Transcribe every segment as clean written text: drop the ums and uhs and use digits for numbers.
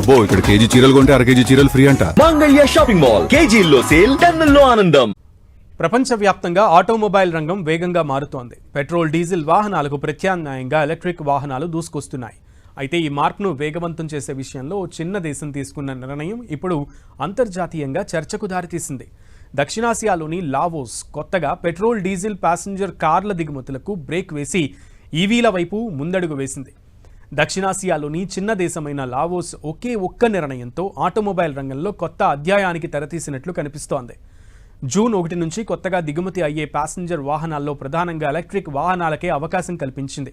అబ్బో ఇక్కడ కేజీ చీరలు కొంటే అర కేజీ చీరలు ఫ్రీ అంట. మంగళ్య షాపింగ్ మాల్ కేజీల్లో సేల్, టన్నుల్లో ఆనందం. ప్రపంచవ్యాప్తంగా ఆటోమొబైల్ రంగం వేగంగా మారుతోంది. పెట్రోల్, డీజిల్ వాహనాలకు ప్రత్యామ్నాయంగా ఎలక్ట్రిక్ వాహనాలు దూసుకొస్తున్నాయి. అయితే ఈ మార్పును వేగవంతం చేసే విషయంలో చిన్న దేశం తీసుకున్న నిర్ణయం ఇప్పుడు అంతర్జాతీయంగా చర్చకు దారితీసింది. దక్షిణాసియాలోని లావోస్ కొత్తగా పెట్రోల్, డీజిల్ ప్యాసింజర్ కార్ల దిగుమతులకు బ్రేక్ వేసి ఈవీల వైపు ముందడుగు వేసింది. దక్షిణాసియాలోని చిన్న దేశమైన లావోస్ ఒకే ఒక్క నిర్ణయంతో ఆటోమొబైల్ రంగంలో కొత్త అధ్యాయానికి తెరతీసినట్లు కనిపిస్తోంది. జూన్ 1 నుంచి కొత్తగా దిగుమతి అయ్యే ప్యాసింజర్ వాహనాల్లో ప్రధానంగా ఎలక్ట్రిక్ వాహనాలకే అవకాశం కల్పించింది.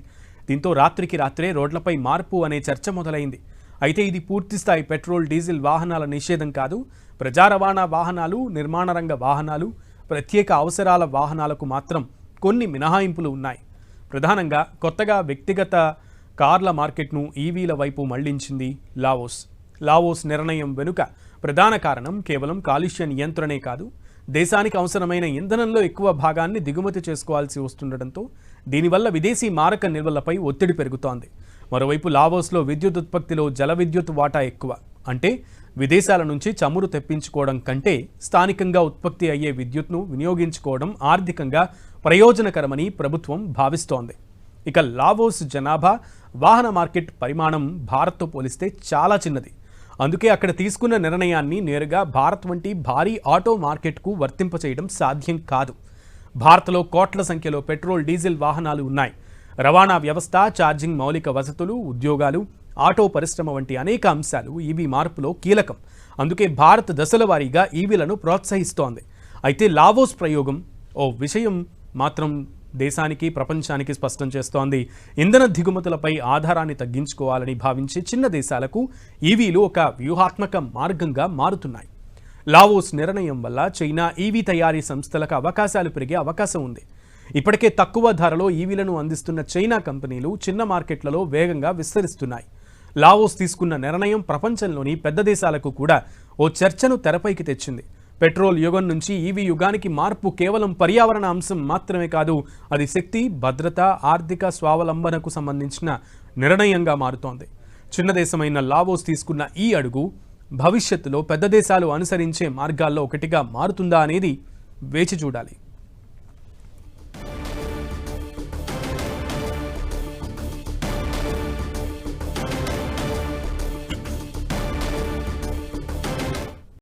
దీంతో రాత్రికి రాత్రే రోడ్లపై మార్పు అనే చర్చ మొదలైంది. అయితే ఇది పూర్తిస్థాయి పెట్రోల్, డీజిల్ వాహనాల నిషేధం కాదు. ప్రజా రవాణా వాహనాలు, నిర్మాణ రంగ వాహనాలు, ప్రత్యేక అవసరాల వాహనాలకు మాత్రం కొన్ని మినహాయింపులు ఉన్నాయి. ప్రధానంగా కొత్తగా వ్యక్తిగత కార్ల మార్కెట్ను ఈవీల వైపు మళ్లించింది లావోస్ నిర్ణయం వెనుక ప్రధాన కారణం కేవలం కాలుష్య నియంత్రణే కాదు, దేశానికి అవసరమైన ఇంధనంలో ఎక్కువ భాగాన్ని దిగుమతి చేసుకోవాల్సి వస్తుండటంతో దీనివల్ల విదేశీ మారక నిల్వలపై ఒత్తిడి పెరుగుతోంది. మరోవైపు లావోస్లో విద్యుత్ ఉత్పత్తిలో జల విద్యుత్ వాటా ఎక్కువ. అంటే విదేశాల నుంచి చమురు తెప్పించుకోవడం కంటే స్థానికంగా ఉత్పత్తి అయ్యే విద్యుత్ను వినియోగించుకోవడం ఆర్థికంగా ప్రయోజనకరమని ప్రభుత్వం భావిస్తోంది. ఇక లావోస్ జనాభా, వాహన మార్కెట్ పరిమాణం భారత్తో పోలిస్తే చాలా చిన్నది. అందుకే అక్కడ తీసుకున్న నిర్ణయాన్ని నేరుగా భారత్ వంటి భారీ ఆటో మార్కెట్కు వర్తింపచేయడం సాధ్యం కాదు. భారత్లో కోట్ల సంఖ్యలో పెట్రోల్, డీజిల్ వాహనాలు ఉన్నాయి. రవాణా వ్యవస్థ, ఛార్జింగ్ మౌలిక వసతులు, ఉద్యోగాలు, ఆటో పరిశ్రమ వంటి అనేక అంశాలు ఈవీ మార్పులో కీలకం. అందుకే భారత్ దశల వారీగా ఈవీలను ప్రోత్సహిస్తోంది. అయితే లావోస్ ప్రయోగం ఓ విషయం మాత్రం దేశానికి, ప్రపంచానికి స్పష్టం చేస్తోంది. ఇంధన దిగుమతులపై ఆధారాన్ని తగ్గించుకోవాలని భావించే చిన్న దేశాలకు ఈవీలు ఒక వ్యూహాత్మక మార్గంగా మారుతున్నాయి. లావోస్ నిర్ణయం వల్ల చైనా ఈవీ తయారీ సంస్థలకు అవకాశాలు పెరిగే అవకాశం ఉంది. ఇప్పటికే తక్కువ ధరలో ఈవీలను అందిస్తున్న చైనా కంపెనీలు చిన్న మార్కెట్లలో వేగంగా విస్తరిస్తున్నాయి. లావోస్ తీసుకున్న నిర్ణయం ప్రపంచంలోని పెద్ద దేశాలకు కూడా ఓ చర్చను తెరపైకి తెచ్చింది. పెట్రోల్ యుగం నుంచి ఈవీ యుగానికి మార్పు కేవలం పర్యావరణ అంశం మాత్రమే కాదు, అది శక్తి, భద్రత, ఆర్థిక స్వావలంబనకు సంబంధించిన నిర్ణయంగా మారుతోంది. చిన్న దేశమైన లావోస్ తీసుకున్న ఈ అడుగు భవిష్యత్తులో పెద్ద దేశాలు అనుసరించే మార్గాల్లో ఒకటిగా మారుతుందా అనేది వేచి చూడాలి.